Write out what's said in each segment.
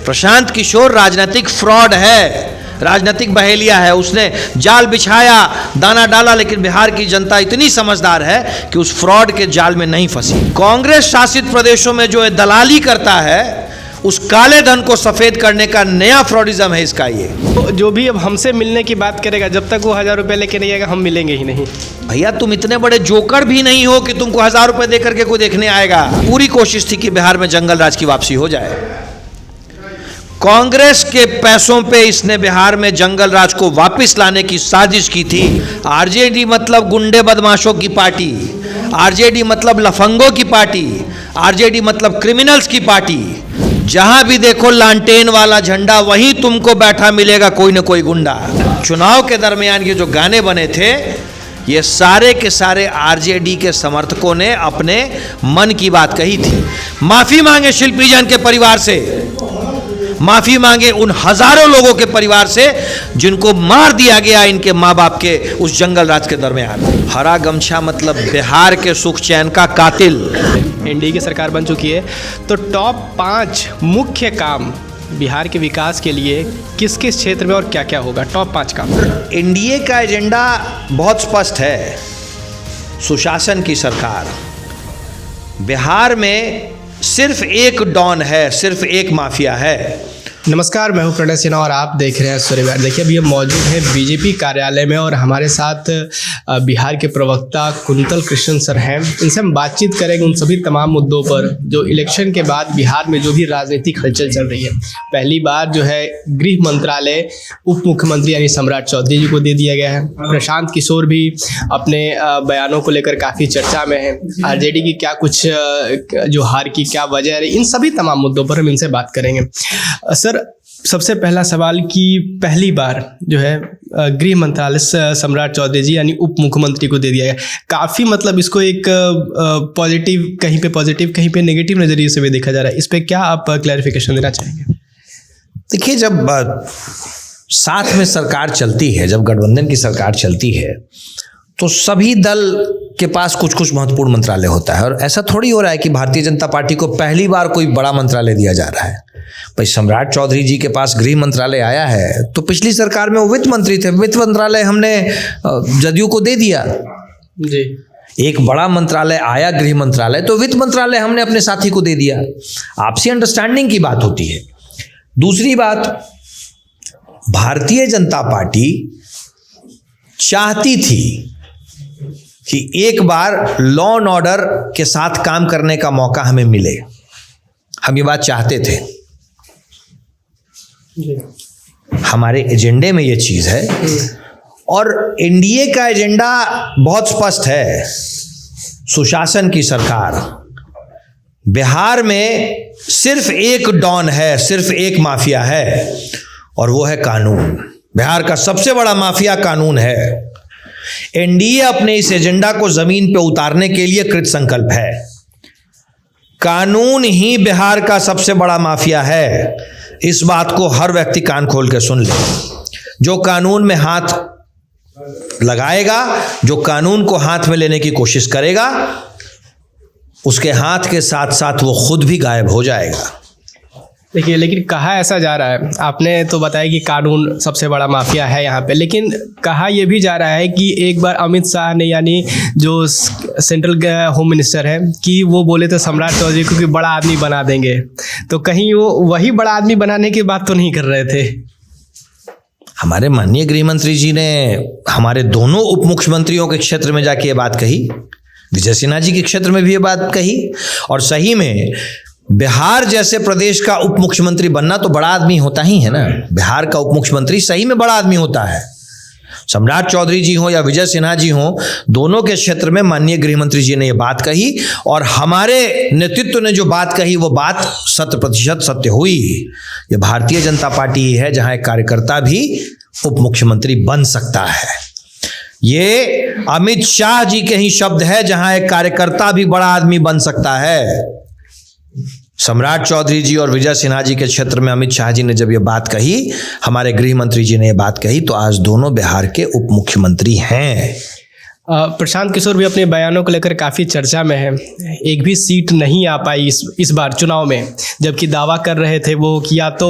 प्रशांत किशोर राजनीतिक फ्रॉड है, राजनीतिक बहेलिया है। उसने जाल बिछाया, दाना डाला, लेकिन बिहार की जनता इतनी समझदार है कि उस फ्रॉड के जाल में नहीं फंसी। कांग्रेस शासित प्रदेशों में जो दलाली करता है, उस काले धन को सफेद करने का नया फ्रॉडिज्म है इसका। ये तो जो भी अब हमसे मिलने की बात करेगा, जब तक वो 1000 रुपये लेके नहीं आएगा हम मिलेंगे ही नहीं। भैया तुम इतने बड़े जोकर भी नहीं हो कि तुमको 1000 रुपए देकर के कोई देखने आएगा। पूरी कोशिश थी कि बिहार में जंगल राज की वापसी हो जाए। कांग्रेस के पैसों पे इसने बिहार में जंगल राज को वापस लाने की साजिश की थी। आरजेडी मतलब गुंडे बदमाशों की पार्टी, आरजेडी मतलब लफंगों की पार्टी, आरजेडी मतलब क्रिमिनल्स की पार्टी। जहां भी देखो लालटेन वाला झंडा, वहीं तुमको बैठा मिलेगा कोई ना कोई गुंडा। चुनाव के दरमियान ये जो गाने बने थे, ये सारे के सारे आरजेडी के समर्थकों ने अपने मन की बात कही थी। माफी मांगे शिल्पी जैन के परिवार से, माफी मांगे उन हजारों लोगों के परिवार से जिनको मार दिया गया इनके माँ बाप के उस जंगल राज के दरमियान। हरा गमछा मतलब बिहार के सुख चैन का कातिल। एनडीए की सरकार बन चुकी है, तो टॉप 5 मुख्य काम बिहार के विकास के लिए किस किस क्षेत्र में और क्या क्या होगा? टॉप 5 काम। एनडीए का एजेंडा बहुत स्पष्ट है, सुशासन की सरकार। बिहार में सिर्फ एक डॉन है, सिर्फ एक माफिया है। नमस्कार, मैं हूं प्रणय सिन्हा और आप देख रहे हैं सूर्य विहार। देखिए अभी हम मौजूद हैं बीजेपी कार्यालय में और हमारे साथ बिहार के प्रवक्ता कुंतल कृष्ण सर हैं। इनसे हम बातचीत करेंगे उन सभी तमाम मुद्दों पर जो इलेक्शन के बाद बिहार में जो भी राजनीतिक हलचल चल रही है। पहली बार जो है गृह मंत्रालय उप मुख्यमंत्री यानी सम्राट चौधरी जी को दे दिया गया है। प्रशांत किशोर भी अपने बयानों को लेकर काफ़ी चर्चा में है। आरजेडी की क्या कुछ जो हार की क्या वजह है, इन सभी तमाम मुद्दों पर हम इनसे बात करेंगे। सर, सबसे पहला सवाल कि पहली बार जो है गृह मंत्रालय सम्राट चौधरी जी यानी उप मुख्यमंत्री को दे दिया गया। काफ़ी मतलब इसको एक पॉजिटिव, कहीं पे पॉजिटिव कहीं पे नेगेटिव नज़रिए से भी देखा जा रहा है। इस पे क्या आप क्लैरिफिकेशन देना चाहेंगे? देखिए, जब साथ में सरकार चलती है, जब गठबंधन की सरकार चलती है, तो सभी दल के पास कुछ कुछ महत्वपूर्ण मंत्रालय होता है। और ऐसा थोड़ी हो रहा है कि भारतीय जनता पार्टी को पहली बार कोई बड़ा मंत्रालय दिया जा रहा है। भाई सम्राट चौधरी जी के पास गृह मंत्रालय आया है, तो पिछली सरकार में वो वित्त मंत्री थे, वित्त मंत्रालय हमने जदयू को दे दिया जी। एक बड़ा मंत्रालय आया गृह मंत्रालय, तो वित्त मंत्रालय हमने अपने साथी को दे दिया। आपसी अंडरस्टैंडिंग की बात होती है। दूसरी बात, भारतीय जनता पार्टी चाहती थी कि एक बार लॉ एंड ऑर्डर के साथ काम करने का मौका हमें मिले। हम ये बात चाहते थे, हमारे एजेंडे में ये चीज़ है। और एनडीए का एजेंडा बहुत स्पष्ट है, सुशासन की सरकार। बिहार में सिर्फ एक डॉन है, सिर्फ एक माफिया है, और वो है कानून। बिहार का सबसे बड़ा माफिया कानून है। एनडीए अपने इस एजेंडा को जमीन पे उतारने के लिए कृत संकल्प है। कानून ही बिहार का सबसे बड़ा माफिया है। इस बात को हर व्यक्ति कान खोल के सुन ले। जो कानून में हाथ लगाएगा, जो कानून को हाथ में लेने की कोशिश करेगा, उसके हाथ के साथ साथ वो खुद भी गायब हो जाएगा। देखिए, लेकिन कहा ऐसा जा रहा है, आपने तो बताया कि कानून सबसे बड़ा माफिया है यहाँ पे, लेकिन कहा यह भी जा रहा है कि एक बार अमित शाह ने यानी जो सेंट्रल होम मिनिस्टर है कि वो बोले थे सम्राट चौधरी को कि बड़ा आदमी बना देंगे, तो कहीं वो वही बड़ा आदमी बनाने की बात तो नहीं कर रहे थे? हमारे माननीय गृह मंत्री जी ने हमारे दोनों उप मुख्यमंत्रियों के क्षेत्र में जाके ये बात कही, विजय सिन्हा जी के क्षेत्र में भी ये बात कही। और सही में बिहार जैसे प्रदेश का उप मुख्यमंत्री बनना तो बड़ा आदमी होता ही है ना। बिहार का उप मुख्यमंत्री सही में बड़ा आदमी होता है। सम्राट चौधरी जी हो या विजय सिन्हा जी हो, दोनों के क्षेत्र में माननीय गृह मंत्री जी ने ये बात कही, और हमारे नेतृत्व ने जो बात कही वो बात 100% सत्य हुई। ये भारतीय जनता पार्टी ही है जहां एक कार्यकर्ता भी उप मुख्यमंत्री बन सकता है। ये अमित शाह जी के ही शब्द है जहां एक कार्यकर्ता भी बड़ा आदमी बन सकता है। सम्राट चौधरी जी और विजय सिन्हा जी के क्षेत्र में अमित शाह जी ने जब ये बात कही, हमारे गृह मंत्री जी ने ये बात कही, तो आज दोनों बिहार के उप मुख्यमंत्री हैं। प्रशांत किशोर भी अपने बयानों को लेकर काफ़ी चर्चा में है। एक भी सीट नहीं आ पाई इस बार चुनाव में, जबकि दावा कर रहे थे वो कि या तो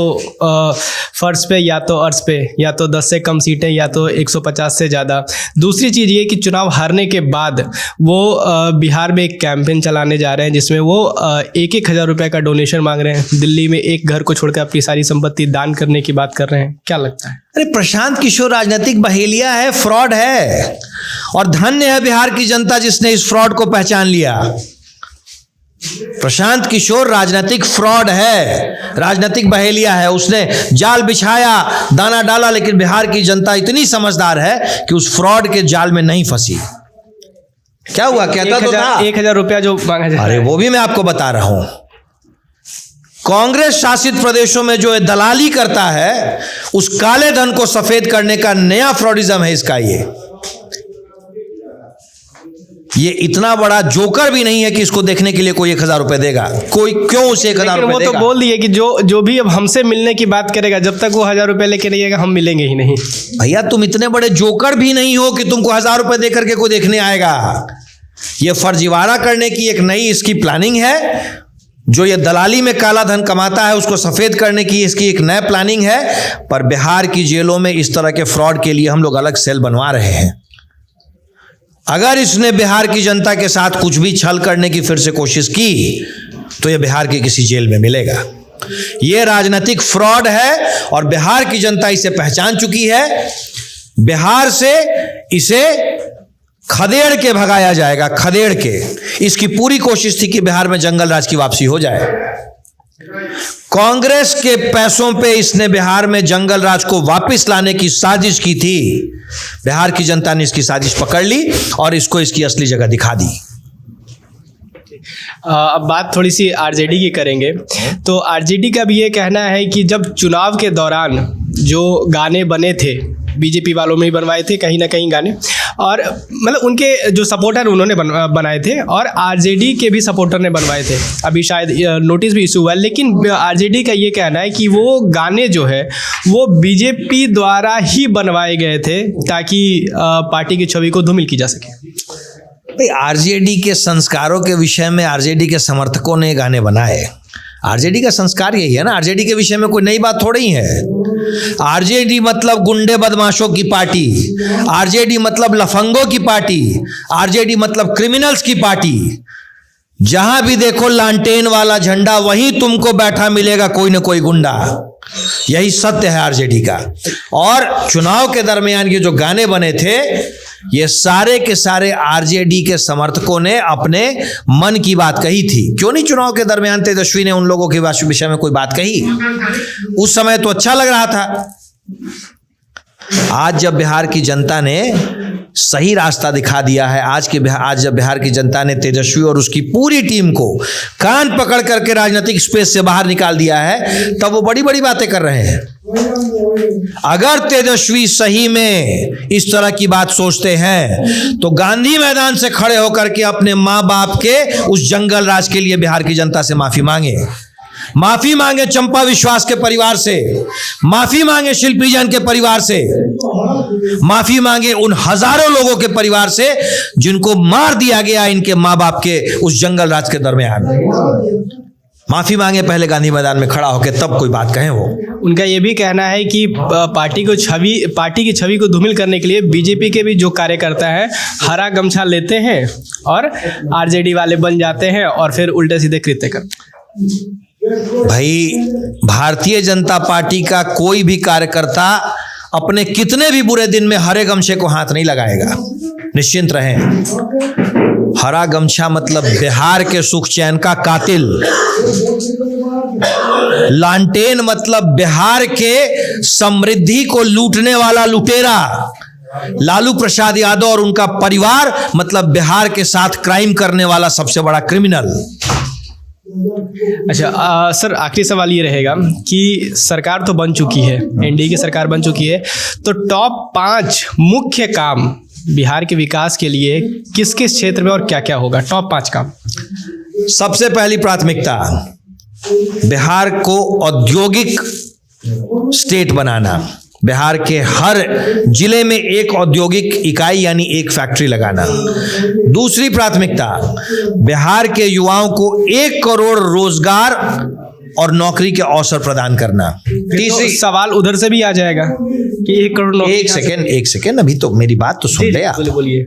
फर्श पे या तो अर्श पे, या तो 10 से कम सीटें या तो 150 से ज़्यादा। दूसरी चीज़ ये कि चुनाव हारने के बाद वो बिहार में एक कैंपेन चलाने जा रहे हैं जिसमें वो 1,000 रुपये का डोनेशन मांग रहे हैं। दिल्ली में एक घर को छोड़कर अपनी सारी संपत्ति दान करने की बात कर रहे हैं। क्या लगता है? अरे प्रशांत किशोर राजनीतिक बहेलिया है, फ्रॉड है, और धन्य है बिहार की जनता जिसने इस फ्रॉड को पहचान लिया। प्रशांत किशोर राजनीतिक फ्रॉड है, राजनीतिक बहेलिया है। उसने जाल बिछाया, दाना डाला, लेकिन बिहार की जनता इतनी समझदार है कि उस फ्रॉड के जाल में नहीं फंसी। क्या हुआ? कहता तो था 1,000 रुपया जो मांगा जाता है। अरे वो भी मैं आपको बता रहा हूं। कांग्रेस शासित प्रदेशों में जो दलाली करता है, उस काले धन को सफेद करने का नया फ्रॉडिज्म है इसका। ये इतना बड़ा जोकर भी नहीं है कि इसको देखने के लिए कोई 1,000 रुपए देगा। कोई क्यों उसे 1,000 रुपए देगा? वो तो बोल दिए कि जो भी अब हमसे मिलने की बात करेगा, जब तक वो 1,000 रुपए लेके नहीं आएगा हम मिलेंगे ही नहीं। भैया तुम इतने बड़े जोकर भी नहीं हो कि तुमको 1,000 रुपए दे करके कोई देखने आएगा। ये फर्जीवाड़ा करने की एक नई इसकी प्लानिंग है। जो ये दलाली में काला धन कमाता है उसको सफेद करने की इसकी एक नया प्लानिंग है। पर बिहार की जेलों में इस तरह के फ्रॉड के लिए हम लोग अलग सेल बनवा रहे हैं। अगर इसने बिहार की जनता के साथ कुछ भी छल करने की फिर से कोशिश की तो ये बिहार की किसी जेल में मिलेगा। ये राजनीतिक फ्रॉड है और बिहार की जनता इसे पहचान चुकी है। बिहार से इसे खदेड़ के भगाया जाएगा, खदेड़ के। इसकी पूरी कोशिश थी कि बिहार में जंगल राज की वापसी हो जाए। कांग्रेस के पैसों पे इसने बिहार में जंगल राज को वापस लाने की साजिश की थी। बिहार की जनता ने इसकी साजिश पकड़ ली और इसको इसकी असली जगह दिखा दी। अब बात थोड़ी सी आरजेडी की करेंगे। तो आरजेडी का भी ये कहना है कि जब चुनाव के दौरान जो गाने बने थे, बीजेपी वालों में ही बनवाए थे कहीं ना कहीं गाने, और मतलब उनके जो सपोर्टर उन्होंने बनाए थे और आरजेडी के भी सपोर्टर ने बनवाए थे। अभी शायद नोटिस भी इशू हुआ है, लेकिन आरजेडी का ये कहना है कि वो गाने जो है वो बीजेपी द्वारा ही बनवाए गए थे ताकि पार्टी की छवि को धूमिल की जा सके। आरजेडी के संस्कारों के विषय में आरजेडी के समर्थकों ने गाने बनाए। आरजेडी का संस्कार यही है ना। आरजेडी के विषय में कोई नई बात थोड़ी है। आरजेडी मतलब गुंडे बदमाशों की पार्टी, आरजेडी मतलब लफंगों की पार्टी, आरजेडी मतलब क्रिमिनल्स की पार्टी। जहां भी देखो लालटेन वाला झंडा, वहीं तुमको बैठा मिलेगा कोई ना कोई गुंडा। यही सत्य है आरजेडी का। और चुनाव के दरमियान ये जो गाने बने थे, ये सारे के सारे आरजेडी के समर्थकों ने अपने मन की बात कही थी। क्यों नहीं चुनाव के दरमियान तेजस्वी ने उन लोगों के विषय में कोई बात कही? उस समय तो अच्छा लग रहा था। आज जब बिहार की जनता ने सही रास्ता दिखा दिया है, आज जब बिहार की जनता ने तेजस्वी और उसकी पूरी टीम को कान पकड़ करके राजनीतिक स्पेस से बाहर निकाल दिया है, तब वो बड़ी बड़ी बातें कर रहे हैं। अगर तेजस्वी सही में इस तरह की बात सोचते हैं तो गांधी मैदान से खड़े होकर के अपने माँ बाप के उस जंगल राज के लिए बिहार की जनता से माफी मांगे। माफी मांगे चंपा विश्वास के परिवार से, माफी मांगे शिल्पी जैन के परिवार से, माफी मांगे उन हजारों लोगों के परिवार से जिनको मार दिया गया इनके माँ बाप के उस जंगल राज के दरमियान। माफी मांगे पहले गांधी मैदान में खड़ा होकर, तब कोई बात कहें। वो उनका ये भी कहना है कि पार्टी की छवि को धूमिल करने के लिए बीजेपी के भी जो कार्यकर्ता हैं हरा गमछा लेते हैं और आरजेडी वाले बन जाते हैं और फिर उल्टे सीधे कृत्य करते हैं। भाई, भारतीय जनता पार्टी का कोई भी कार्यकर्ता अपने कितने भी बुरे दिन में हरे गमछे को हाथ नहीं लगाएगा, निश्चिंत रहें। हरा गमछा मतलब बिहार के सुख चैन का कातिल। लालटेन मतलब बिहार के समृद्धि को लूटने वाला लुटेरा। लालू प्रसाद यादव और उनका परिवार मतलब बिहार के साथ क्राइम करने वाला सबसे बड़ा क्रिमिनल। अच्छा सर, आखिरी सवाल ये रहेगा कि सरकार तो बन चुकी है, एनडीए की सरकार बन चुकी है, तो टॉप 5 मुख्य काम बिहार के विकास के लिए किस किस क्षेत्र में और क्या क्या होगा? टॉप 5 काम। सबसे पहली प्राथमिकता बिहार को औद्योगिक स्टेट बनाना। बिहार के हर जिले में एक औद्योगिक इकाई यानी एक फैक्ट्री लगाना। दूसरी प्राथमिकता, बिहार के युवाओं को 1 करोड़ रोजगार और नौकरी के अवसर प्रदान करना। तीसरी तो सवाल उधर से भी आ जाएगा कि 1 करोड़ नौकरी। एक सेकेंड, अभी तो मेरी बात तो सुन ले आप। बोलिए।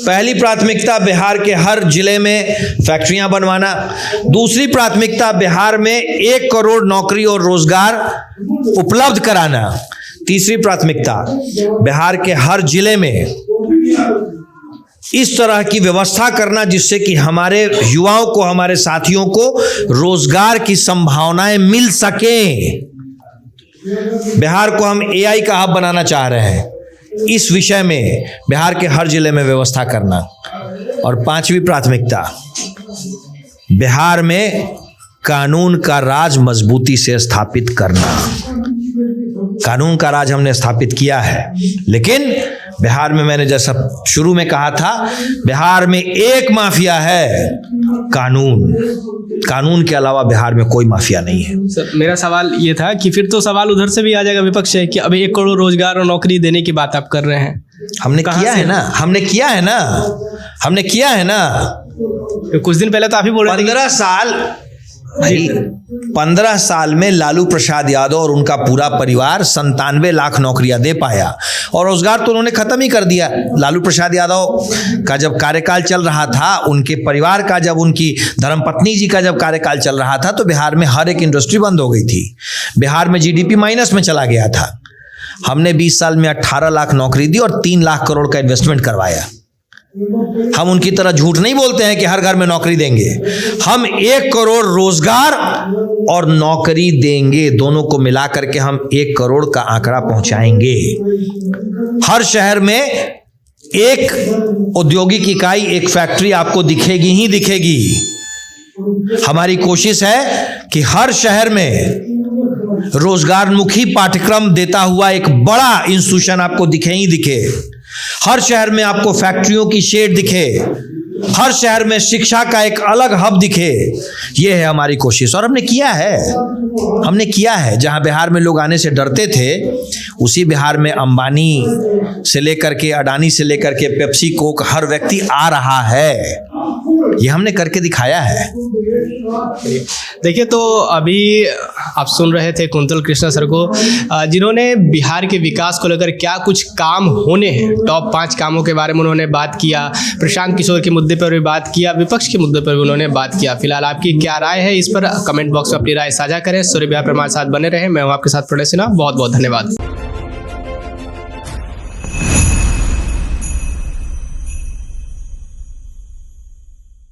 पहली प्राथमिकता बिहार के हर जिले में फैक्ट्रियां बनवाना। दूसरी प्राथमिकता बिहार में 1 करोड़ नौकरी और रोजगार उपलब्ध कराना। तीसरी प्राथमिकता बिहार के हर जिले में इस तरह की व्यवस्था करना जिससे कि हमारे युवाओं को, हमारे साथियों को रोजगार की संभावनाएं मिल सकें। बिहार को हम एआई का हब बनाना चाह रहे हैं, इस विषय में बिहार के हर जिले में व्यवस्था करना। और पांचवी प्राथमिकता, बिहार में कानून का राज मजबूती से स्थापित करना। कानून का राज हमने स्थापित किया है, लेकिन बिहार में, मैंने जैसा शुरू में कहा था, बिहार में एक माफिया है, कानून। कानून के अलावा बिहार में कोई माफिया नहीं है। सर, मेरा सवाल ये था कि फिर तो सवाल उधर से भी आ जाएगा विपक्ष से कि अब 1 करोड़ रोजगार और नौकरी देने की बात आप कर रहे हैं। हमने किया है ना, हमने किया है ना। कुछ दिन पहले तो आप ही बोल रहे थे 15 साल, 15 साल में लालू प्रसाद यादव और उनका पूरा परिवार 97 लाख नौकरियां दे पाया, और रोजगार तो उन्होंने खत्म ही कर दिया। लालू प्रसाद यादव का जब कार्यकाल चल रहा था, उनके परिवार का, जब उनकी धर्मपत्नी जी का जब कार्यकाल चल रहा था, तो बिहार में हर एक इंडस्ट्री बंद हो गई थी। बिहार में जीडीपी माइनस में चला गया था। हमने 20 साल में 18 लाख नौकरी दी और 3 लाख करोड़ का इन्वेस्टमेंट करवाया। हम उनकी तरह झूठ नहीं बोलते हैं कि हर घर में नौकरी देंगे। हम 1 करोड़ रोजगार और नौकरी देंगे, दोनों को मिला करके हम 1 करोड़ का आंकड़ा पहुंचाएंगे। हर शहर में एक औद्योगिक इकाई, एक फैक्ट्री आपको दिखेगी ही दिखेगी। हमारी कोशिश है कि हर शहर में रोजगारमुखी पाठ्यक्रम देता हुआ एक बड़ा इंस्टीट्यूशन आपको दिखे ही दिखे। हर शहर में आपको फैक्ट्रियों की शेड दिखे। हर शहर में शिक्षा का एक अलग हब दिखे। ये है हमारी कोशिश, और हमने किया है। जहां बिहार में लोग आने से डरते थे, उसी बिहार में अंबानी से लेकर के, अडानी से लेकर के, पेप्सी, कोक, हर व्यक्ति आ रहा है। ये हमने करके दिखाया है। देखिए, तो अभी आप सुन रहे थे कुंतल कृष्णा सर को, जिन्होंने बिहार के विकास को लेकर क्या कुछ काम होने हैं, टॉप 5 कामों के बारे में उन्होंने बात किया। प्रशांत किशोर के मुद्दे पर भी बात किया, विपक्ष के मुद्दे पर भी उन्होंने बात किया। फिलहाल आपकी क्या राय है इस पर कमेंट बॉक्स में अपनी राय साझा करें। सूर्य बिहार पर हमारे साथ बने रहे। मैं हूं आपके साथ प्रणय सिन्हा। बहुत बहुत धन्यवाद।